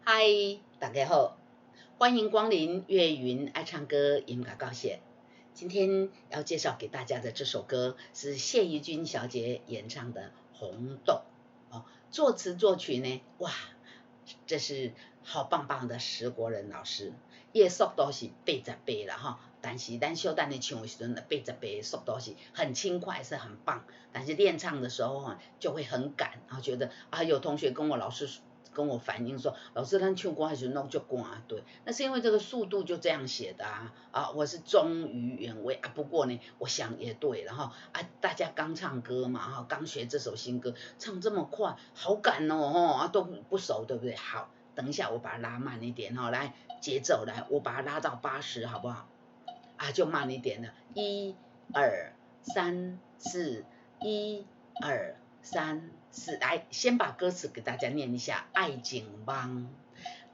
嗨，大家好，欢迎光临岳云爱唱歌音乐高线。今天要介绍给大家的这首歌是谢怡君小姐演唱的《红豆》哦，作词作曲呢，哇，这是好棒棒的石国人老师，伊的速度是80倍啦哈，但是咱小等的唱的时阵，80倍的速度是很轻快，是很棒。但是练唱的时候就会很赶，然后觉得有同学跟我反映说，老师咱唱歌还是弄就赶，对，那是因为这个速度就这样写的我是忠于原味不过呢，我想也对，然后大家刚唱歌嘛刚学这首新歌，唱这么快，好赶哦都不熟，对不对？好，等一下我把它拉慢一点来节奏来，我把它拉到80，好不好？就慢一点了，1、2、3、4，1、2、3、4，来，先把歌词给大家念一下。爱情梦，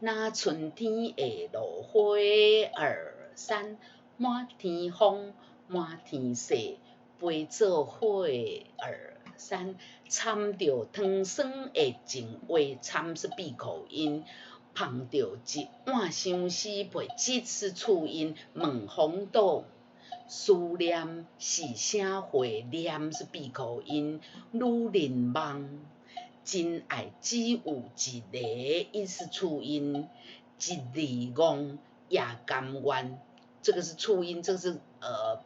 那春天会落花，2、3，满天风，满天雪，飞做花，2、3，掺着糖酸的情话，掺是闭口音。碰到一碗相思配，这是促音，问红豆。思念是啥话？念是闭口音，女人梦。真爱只有一个，一是促音，一字讲也甘愿。这个是促音，这个是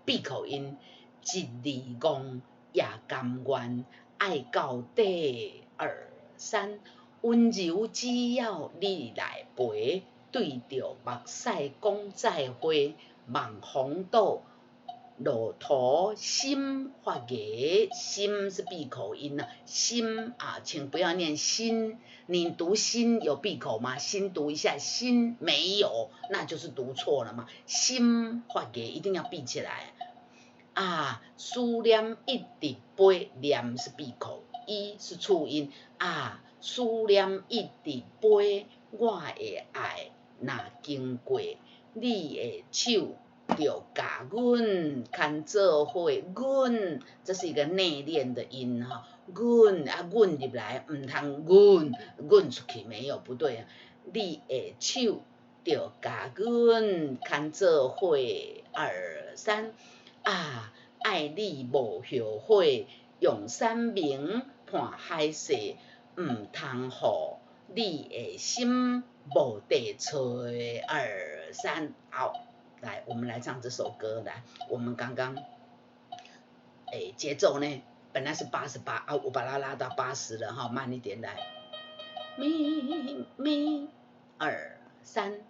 闭口音，一字讲也甘愿，爱到底。2、3，温柔只要你来陪，对着目屎讲再会，望风岛。路途心发芽，心是闭口音心请不要念心，你读心有闭口吗？心读一下，心没有，那就是读错了嘛。心发芽一定要闭起来思念一直飞，念是闭口，一是促音思念一直飞，我的爱若经过你的手。就甲阮牵做伙，阮这是一个内敛的音阮阮入来，唔通阮出去没有不对你的手就甲阮牵做伙，2、3爱你无后悔，用山明判海誓，唔通互你的心无地找。2、3，好。来，我们来唱这首歌。来，我们刚刚节奏呢，本来是88我把它拉到80了慢一点来。咪咪2、3，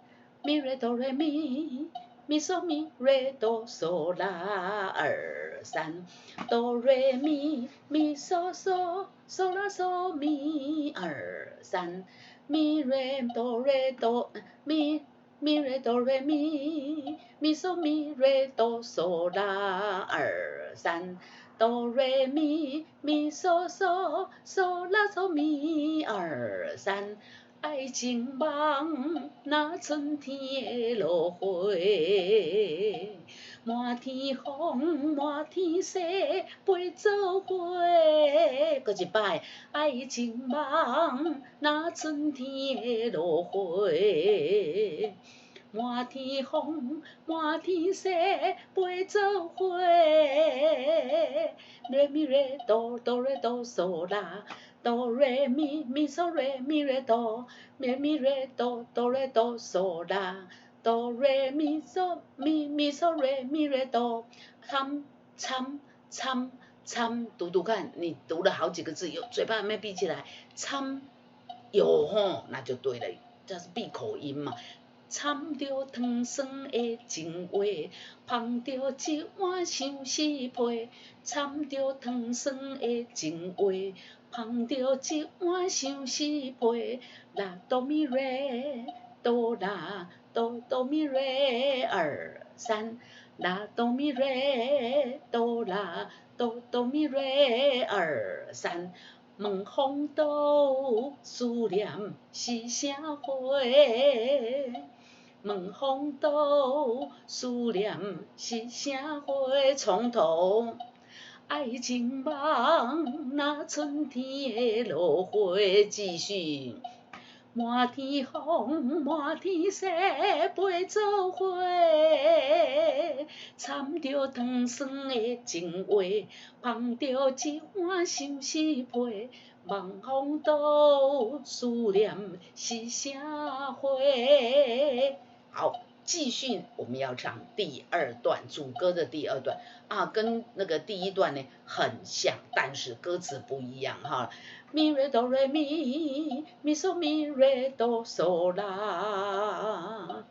咪瑞哆瑞咪，咪嗦咪瑞哆嗦啦2、3，哆瑞咪咪嗦嗦嗦啦嗦咪2、3，咪瑞哆瑞哆咪。咪瑞哆瑞咪，咪嗦咪瑞哆嗦啦2、3，哆瑞咪咪嗦嗦嗦啦嗦咪2、3，爱情梦那春天会落花，满天风满天雪，飞做花。搁一摆，爱情梦那春天会落花。满天风，满天雪，飞做花。瑞咪瑞哆，哆瑞哆嗦啦，哆瑞咪咪嗦瑞咪瑞哆，咪咪瑞哆，哆瑞哆嗦啦，哆瑞咪嗦咪咪嗦瑞咪瑞哆，参，读看，你读了好几个字，有嘴巴还没闭起来，参有那就对了，这是闭口音嘛。掺着糖酸的情话，芳着一碗相思配，掺着糖酸的情话，芳着一碗相思配，啦哆咪瑞哆啦哆咪瑞2、3，啦哆咪瑞哆啦哆咪瑞2、3。问风岛，思念是啥话？问风岛，思念是啥话？从头，爱情梦那春天会落花。继续，满天风，满天雪，飞做花，参着糖酸的情话，捧着一碗相思配，望风倒，思念是啥货？好，继续我们要唱第二段，主歌的第二段啊，跟那个第一段呢很像，但是歌词不一样哈。咪瑞哆瑞咪，咪嗦咪瑞哆嗦啦，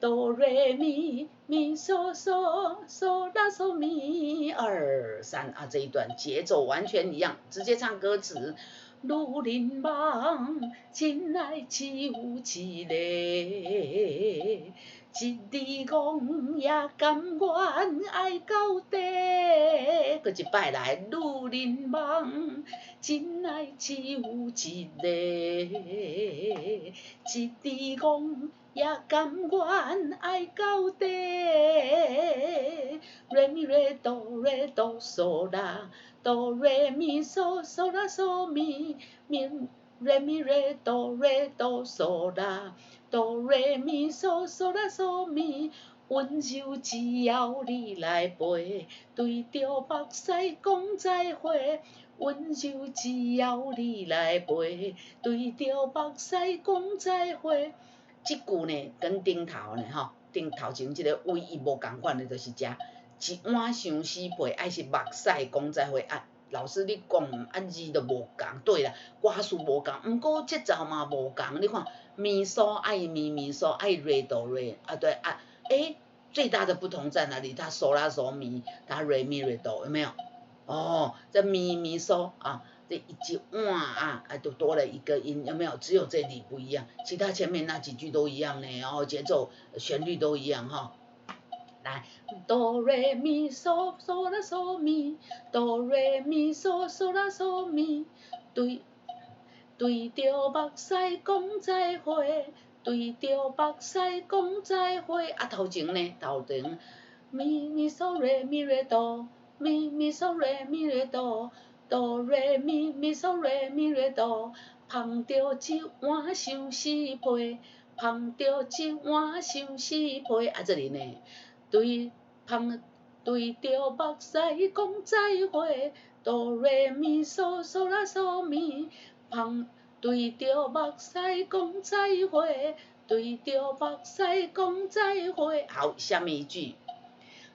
哆瑞咪咪嗦嗦嗦啦嗦咪二三啊，这一段节奏完全一样，直接唱歌词。女人梦，真爱只有一个，一字讲也甘愿爱到底。搁一摆来，女人梦，真爱只有一个，一字讲也甘愿爱到底。瑞咪瑞哆瑞哆嗦啦。哆瑞咪嗦嗦啦嗦咪咪瑞咪瑞哆瑞哆嗦啦，哆瑞咪嗦嗦啦嗦咪，温柔只要你来陪，对着目屎讲再会。温柔只要你来陪，对着目屎讲再会。这句呢，跟顶头呢吼，头前这个位伊无共款的，就是遮。一碗相思配，爱是目屎讲再会啊！老师你讲啊字都无共，对啦，歌词无共，毋过节奏嘛无共。你看咪嗦爱咪咪嗦爱瑞哆瑞啊，对啊，最大的不同在哪里？它嗦啦嗦咪，它瑞咪瑞哆有没有？哦，这咪咪嗦啊，这一碗啊，都多了一个音，有没有？只有这里不一样，其他前面那几句都一样呢，然后节奏、旋律都一样哈。来，哆瑞咪嗦嗦啦嗦咪，哆瑞咪嗦嗦啦嗦咪，对着目屎讲再会，对着目屎讲再会。啊，头前呢？头前咪咪嗦瑞咪瑞哆，咪咪嗦瑞咪瑞哆，哆瑞咪咪嗦瑞咪瑞哆，捧着一碗相思配，捧着一碗相思配。啊，这里呢？对着目屎讲再会，哆瑞咪嗦嗦啦嗦咪，对着目屎讲再会，对着目屎讲再会。好，下面一句。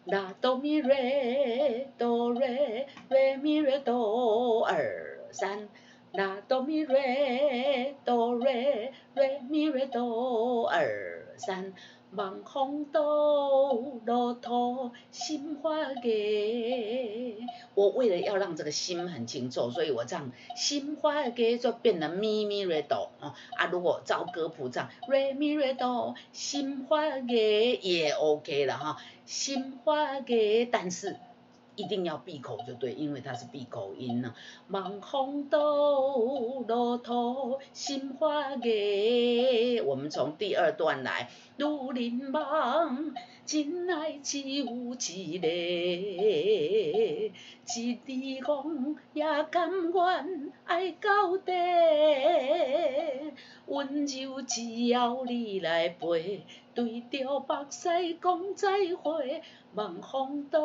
啦哆咪瑞哆瑞瑞咪瑞哆二三，啦哆咪瑞哆瑞瑞咪瑞哆二三。望风倒，路途心花月。我为了要让这个心很清楚，所以我唱心花月就变成咪咪瑞哆啊。如果照歌谱唱瑞咪瑞哆，心花月也 OK 了哈。心花月，但是一定要闭口就对，因为它是闭口音呢。望风倒，路途心花月。我们从第二段来。女人梦，真爱只有一个，一字讲也甘愿爱到底。温柔只要你来陪，对着目屎讲再会。望风倒，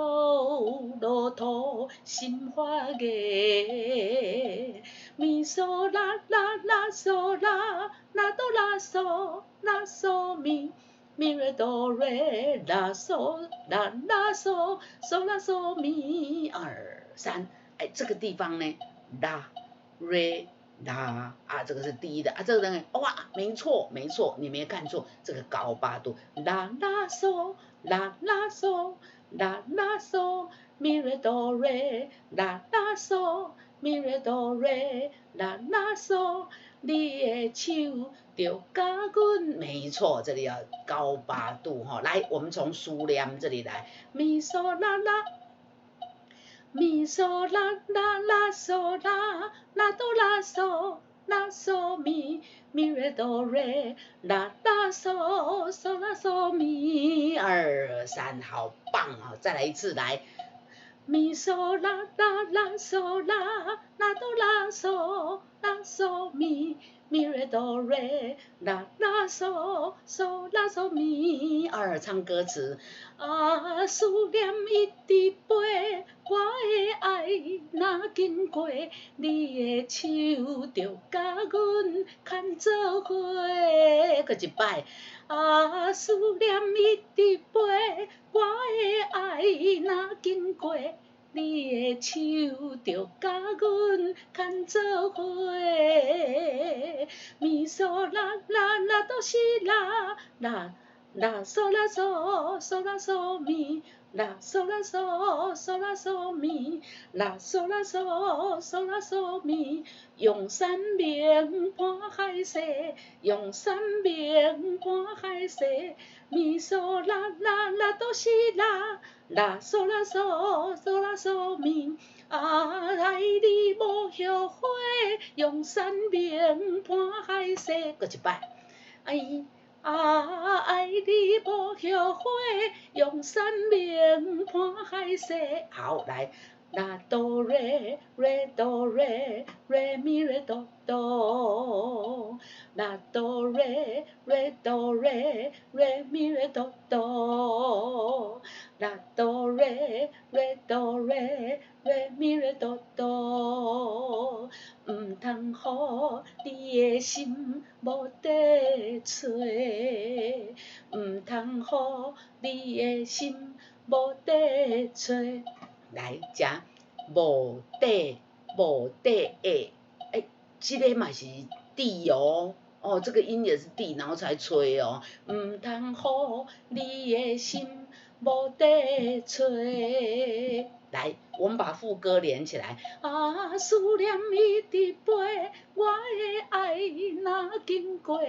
路途心花月。咪嗦啦啦啦嗦啦，啦哆啦嗦啦嗦咪。咪瑞哆瑞啦嗦啦啦嗦嗦啦嗦咪二三，这个地方呢，啦瑞啦啊，这个是第一的啊，这个呢，哇，没错，你没看错，这个高八度，啦啦嗦啦啦嗦啦啦嗦，咪瑞哆瑞啦啦嗦，咪瑞哆瑞啦啦嗦，你的手。就甲阮，没错，这里要高八度哈。来，我们从苏念这里来，咪嗦啦啦，咪嗦啦啦啦嗦啦，啦哆啦嗦啦嗦咪，咪瑞哆瑞，啦啦嗦嗦啦嗦咪二三，好棒啊！再来一次来。咪嗦啦啦啦嗦啦，啦哆啦嗦啦嗦咪，咪瑞哆瑞，啦啦嗦嗦啦嗦咪。唱歌词。思念一直飞，我的爱若经过，你的手就甲阮牵做伙。搁一摆。思念一直飞，我的爱若经过，你的手就甲阮牵做伙。咪嗦啦啦啦都是啦啦。啦嗦啦嗦，嗦啦嗦咪，啦嗦啦嗦，嗦啦嗦咪，啦嗦啦嗦，嗦啦嗦咪。用山明半海誓，用山明半海誓，咪嗦啦啦啦都是啦，啦嗦啦嗦，嗦啦嗦咪。爱你无后悔，用山明半海誓。搁一摆。爱你无后悔，用生命伴海誓。好，来，啦哆瑞瑞哆瑞瑞咪瑞哆哆，啦哆瑞瑞哆瑞瑞咪瑞哆哆，啦哆瑞瑞哆瑞瑞咪瑞哆哆。唔通予你的心无地找，唔通予你的心无地找。来，食无地的，这个嘛是 D 哦，这个音也是 D， 然后才吹哦。唔通予你的心无地找。来，我们把副歌连起来。思念一直飞，我的爱若经过，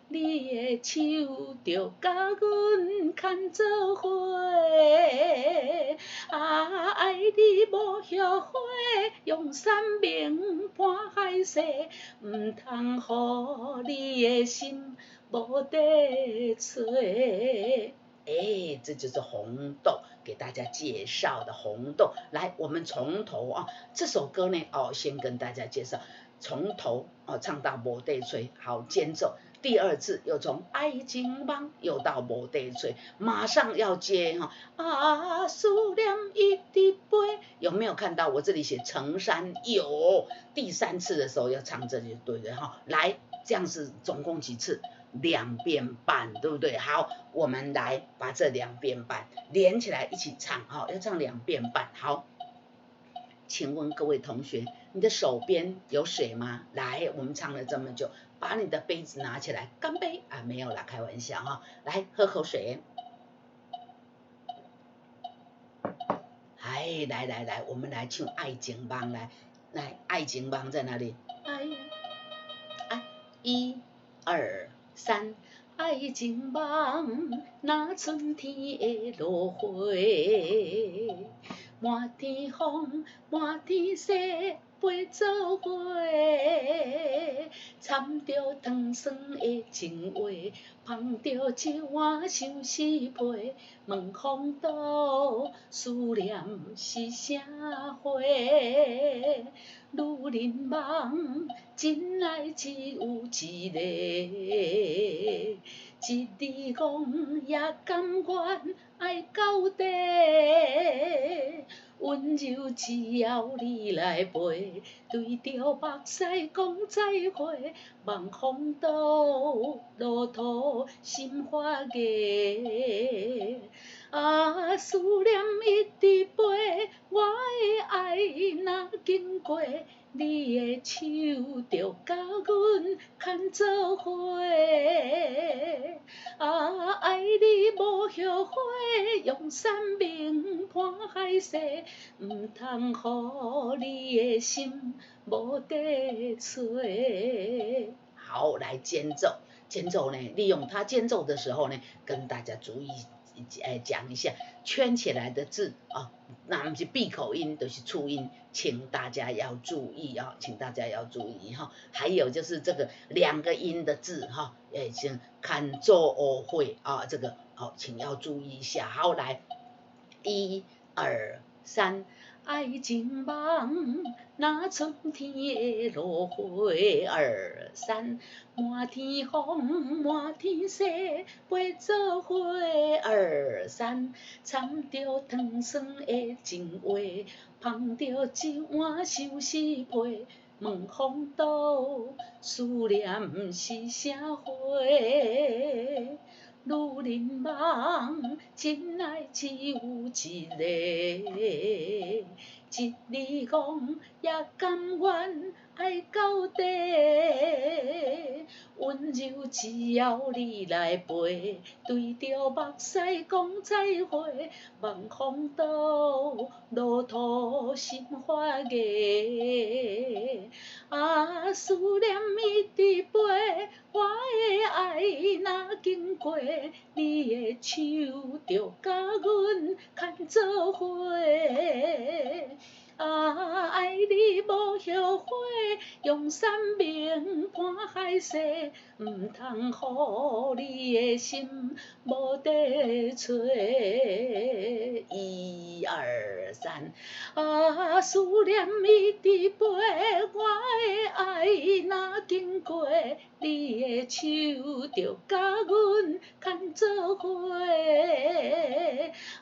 你的手就甲阮牵做伙。爱你无后悔，用生命伴海誓，唔通予你的心无地找。这就是红豆，给大家介绍的红豆。来，我们从头啊，这首歌呢，先跟大家介绍，从头唱到无地找，好间奏。第二次又从爱情梦又到无地找，马上要接思念一直飞。有没有看到我这里写成山？有。第三次的时候要唱这就对了哈。来，这样是总共几次？2遍半，对不对？好，我们来把这2遍半连起来一起唱要唱2遍半。好，请问各位同学，你的手边有水吗？来，我们唱了这么久，把你的杯子拿起来，干杯没有啦，开玩笑来，喝口水。来，我们来唱爱情梦。来，爱情梦在哪里？1、2、3，爱情梦那春天的落花，满天风，满天雪，飞做伙，掺着糖酸的情话，捧着一碗相思配，问风岛思念是啥货？女人梦，真爱只有一个，一字讲也甘愿爱到底。温柔只要你来陪，对着目屎讲再会，望风岛路途心花芽。思念一直飞，我的爱若经过，你的手就甲阮牵做伙。爱你无后悔，用生命伴海誓，唔通予你的心无地找。好，来间奏。间奏呢，利用它间奏的时候呢，跟大家注意讲一下，圈起来的字那不是闭口音，都是促音，请大家要注意请大家要注意还有就是这个2个音的字像看做会这个请要注意一下。好，来1、2、3，爱情梦，那春天的落花儿散，满天风，满天雪，飞做花儿散，掺着糖酸的情话，捧着一碗相思配，问风岛，思念是啥货？女人梦，真爱只有一个，一字讲也甘愿爱到底。温柔只要你来陪，对着目屎讲再会，望风岛，路途心花芽。啊，思念一直飞，我的爱若经过，你的手就甲阮牵做伙。啊，爱你无后悔，用生命伴海誓，毋通互你的心无地找。一二三，啊，思念一直飞，我的爱若经过，你的手就甲阮牵做伙。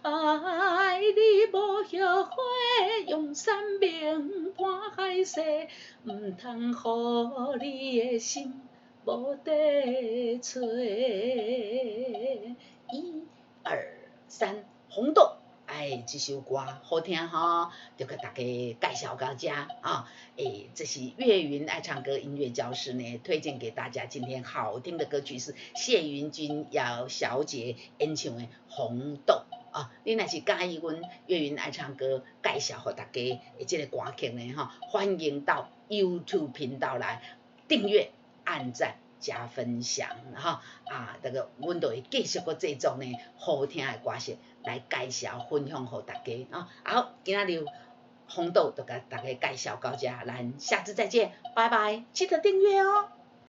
啊，爱你无后悔，用生命伴海誓，毋通互你的心无地找。一二三，红豆。这首歌好听哈，就给大家介绍到这啊。这是岳云爱唱歌音乐教室呢，推荐给大家。今天好听的歌曲是谢云君小姐演唱的《红豆》啊。你若是喜欢阮岳云爱唱歌介绍给大家这个歌曲呢哈，欢迎到 YouTube 频道来订阅、按赞。加分享哈这个阮就会继续个制作呢好听的歌曲来介绍分享给大家好，今仔日红豆就甲大家介绍到这，咱下次再见，拜拜，记得订阅哦。